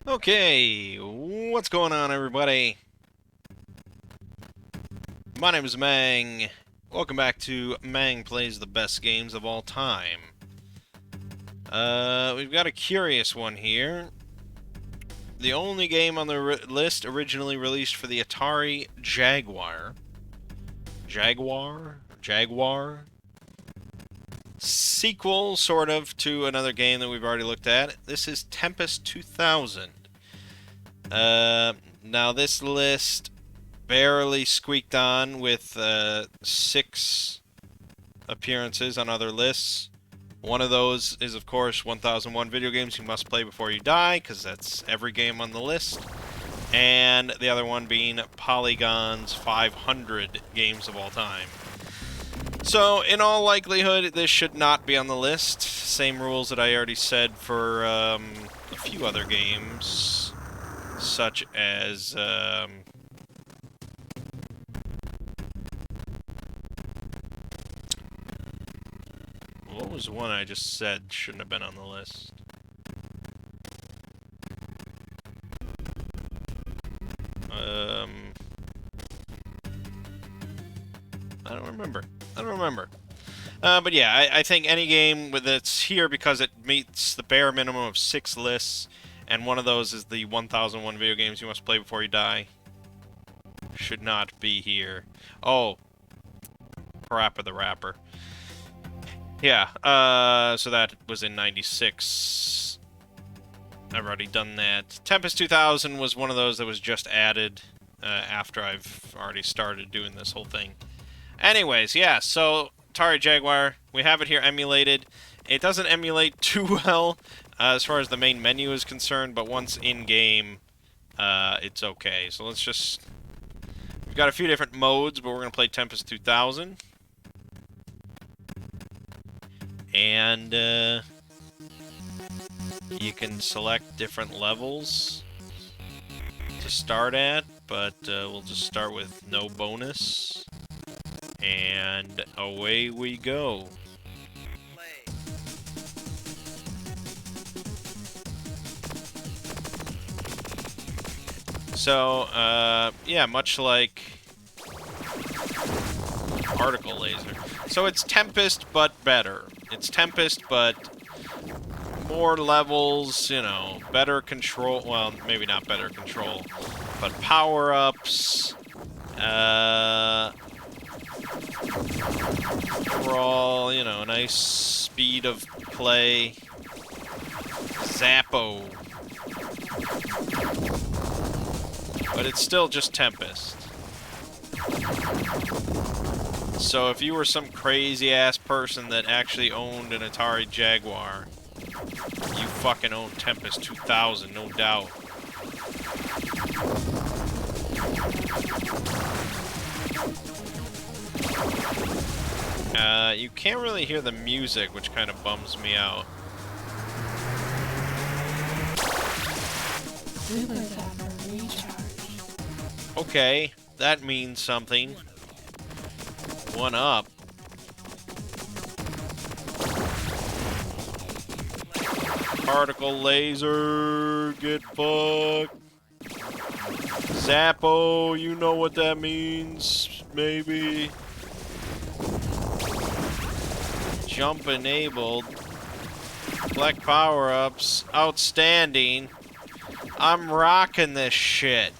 Okay, what's going on, everybody? My name is Mangg. Welcome back to Mangg Plays the Best Games of All Time. We've got a curious one here. The only game on the list originally released for the Atari Jaguar. Jaguar? Sequel, sort of, to another game that we've already looked at. This is Tempest 2000. Now this list barely squeaked on with 6 appearances on other lists. One of those is, of course, 1001 video games you must play before you die, because that's every game on the list. And the other one being Polygon's 500 games of all time. So, in all likelihood, this should not be on the list. Same rules that I already said for a few other games, such as what was one I just said shouldn't have been on the list? I don't remember. But yeah, I think any game that's here because it meets the bare minimum of 6 lists, and one of those is the 1001 video games you must play before you die, should not be here. Oh, Parappa the Rapper. Yeah, so that was in 96. I've already done that. Tempest 2000 was one of those that was just added after I've already started doing this whole thing. Anyways, yeah, so Atari Jaguar, we have it here emulated. It doesn't emulate too well as far as the main menu is concerned, but once in-game, it's okay. So let's just... We've got a few different modes, but we're going to play Tempest 2000. And you can select different levels to start at, but we'll just start with no bonus. And away we go. So, yeah, much like Particle Laser. So it's Tempest, but better. It's Tempest, but more levels, you know, better control. Well, maybe not better control, but power-ups. Overall, you know, nice speed of play. Zappo. But it's still just Tempest. So if you were some crazy-ass person that actually owned an Atari Jaguar, you fucking own Tempest 2000, no doubt. You can't really hear the music, which kind of bums me out. Okay, that means something. 1 up. Particle Laser, get fucked. Zappo, you know what that means, maybe. Jump enabled. Collect power-ups. Outstanding. I'm rocking this shit.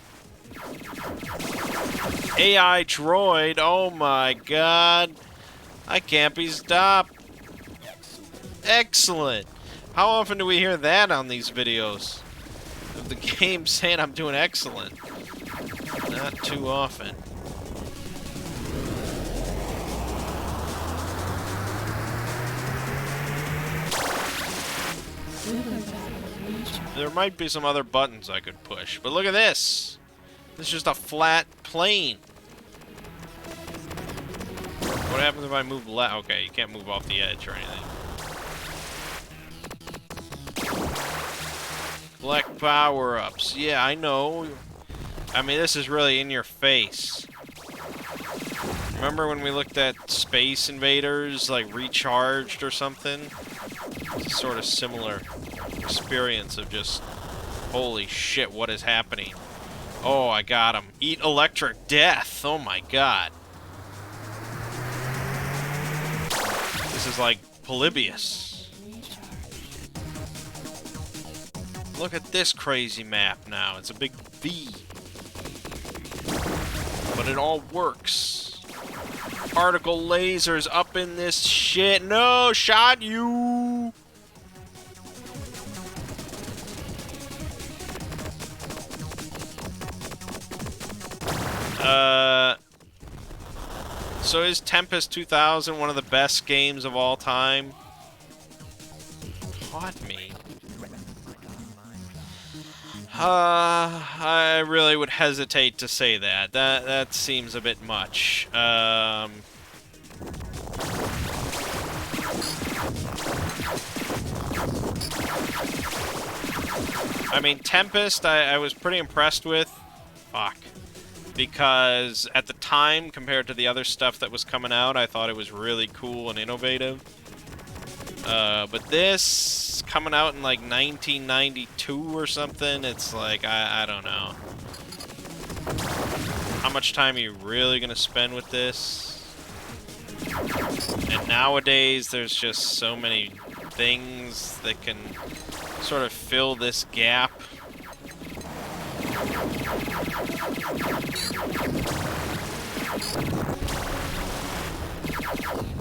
AI droid, oh my god. I can't be stopped. Excellent. How often do we hear that on these videos? Of the game saying I'm doing excellent. Not too often. There might be some other buttons I could push, but look at this. This is just a flat plane. What happens if I move left? Okay, you can't move off the edge or anything. Collect power-ups. Yeah, I know. I mean, this is really in your face. Remember when we looked at Space Invaders, like Recharged or something? It's a sort of similar experience of just Holy shit, what is happening? Oh, I got him. Eat electric death. Oh my god. This is like Polybius. Look at this crazy map now. It's a big V. But it all works. Particle lasers up in this shit. No, shot you. So is Tempest 2000 one of the best games of all time? Taught me. I really would hesitate to say that. That seems a bit much. I mean, Tempest, I was pretty impressed with. Fuck. Because at the time, compared to the other stuff that was coming out, I thought it was really cool and innovative. But this, coming out in like 1992 or something, it's like, I don't know. How much time are you really going to spend with this? And nowadays, there's just so many things that can sort of fill this gap.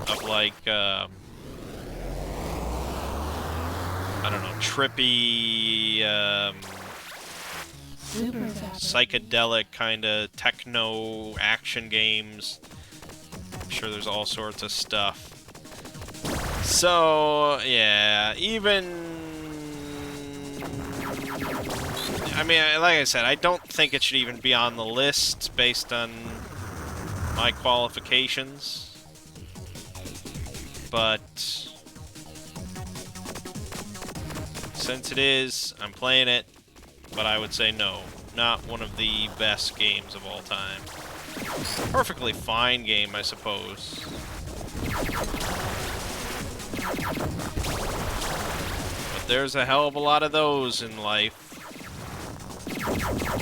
Of like, I don't know, trippy, psychedelic kind of techno action games. I'm sure there's all sorts of stuff. So, yeah, I mean, like I said, I don't think it should even be on the list based on my qualifications. But since it is, I'm playing it, but I would say no. Not one of the best games of all time. Perfectly fine game, I suppose. But there's a hell of a lot of those in life.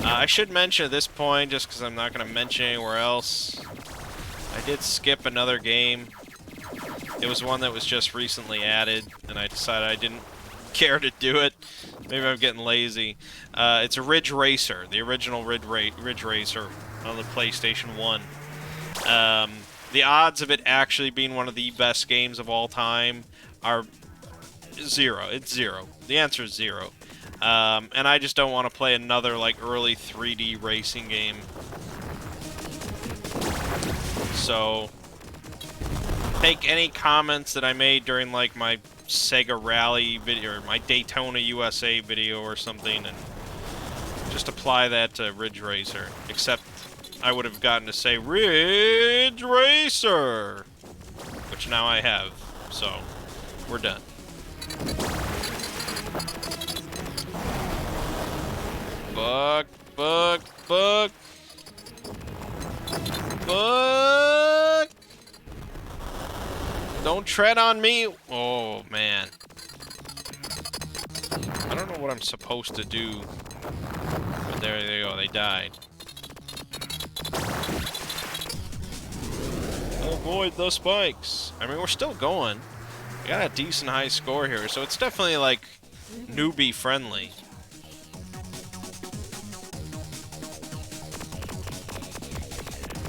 I should mention at this point, just because I'm not going to mention anywhere else, I did skip another game. It was one that was just recently added, and I decided I didn't care to do it. Maybe I'm getting lazy. It's a Ridge Racer, the original Ridge Racer on the PlayStation 1. The odds of it actually being one of the best games of all time are zero. It's zero. The answer is zero. And I just don't want to play another, like, early 3D racing game. So, take any comments that I made during, like, my Sega Rally video, or my Daytona USA video or something, and just apply that to Ridge Racer. Except, I would have gotten to say, Ridge Racer! Which now I have. So, we're done. Fuck, fuck, fuck. Fuck! Don't tread on me! Oh, man. I don't know what I'm supposed to do. But there they go, they died. Avoid the spikes. I mean, we're still going. We got a decent high score here, so it's definitely, like, newbie friendly.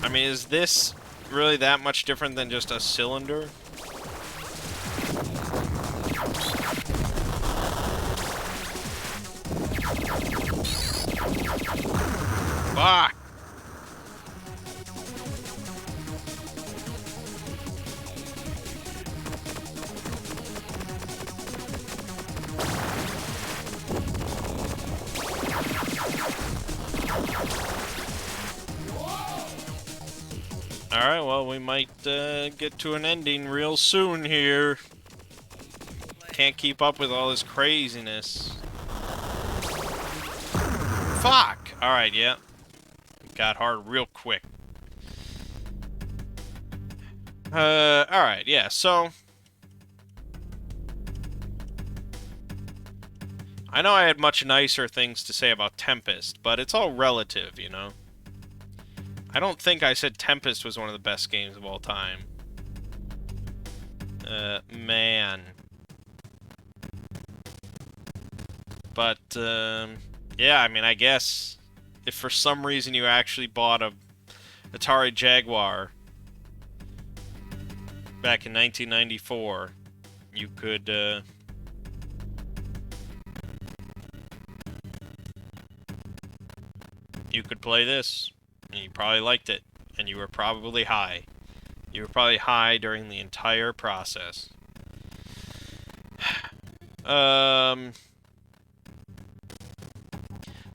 I mean, is this really that much different than just a cylinder? Fuck! Alright, well, we might get to an ending real soon here. Can't keep up with all this craziness. Fuck! Alright, yeah. It got hard real quick. Alright, yeah, so... I know I had much nicer things to say about Tempest, but it's all relative, you know? I don't think I said Tempest was one of the best games of all time. Man. But, yeah, I mean, I guess if for some reason you actually bought a Atari Jaguar back in 1994, you could, you could play this, and you probably liked it, and you were probably high. You were probably high during the entire process. The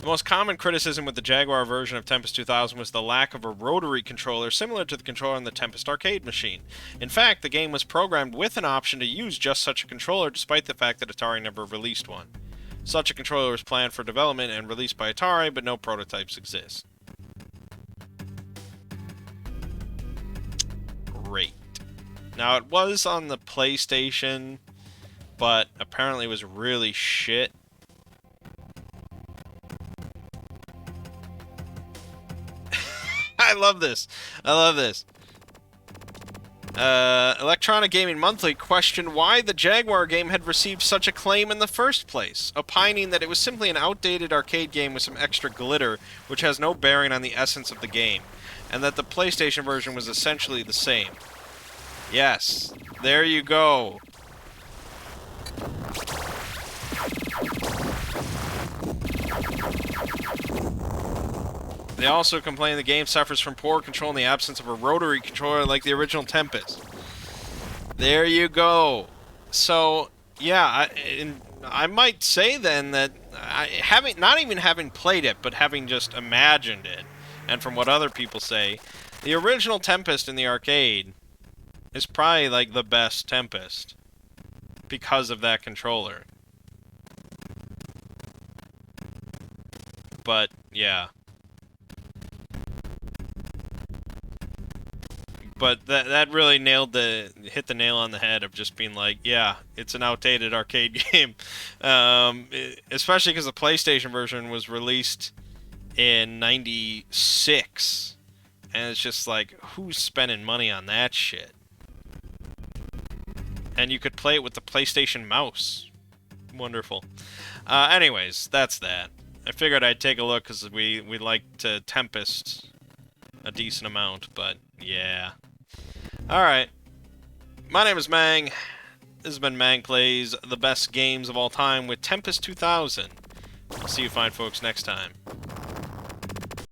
most common criticism with the Jaguar version of Tempest 2000 was the lack of a rotary controller similar to the controller on the Tempest arcade machine. In fact, the game was programmed with an option to use just such a controller, despite the fact that Atari never released one. Such a controller was planned for development and released by Atari, but no prototypes exist. Great. Now, it was on the PlayStation, but apparently it was really shit. I love this. I love this. Electronic Gaming Monthly questioned why the Jaguar game had received such acclaim in the first place, opining that it was simply an outdated arcade game with some extra glitter, which has no bearing on the essence of the game, and that the PlayStation version was essentially the same. Yes, there you go. They also complain the game suffers from poor control in the absence of a rotary controller like the original Tempest. There you go. So, yeah, I might say then that not even having played it, but having just imagined it, and from what other people say, the original Tempest in the arcade is probably like the best Tempest because of that controller. But yeah. But that really hit the nail on the head of just being like, yeah, it's an outdated arcade game. Especially because the PlayStation version was released in '96. And it's just like, who's spending money on that shit? And you could play it with the PlayStation mouse. Wonderful. Anyways, that's that. I figured I'd take a look because we liked Tempest a decent amount, but yeah. Alright. My name is Mangg. This has been Mangg Plays the best games of all time with Tempest 2000. I'll see you fine folks next time.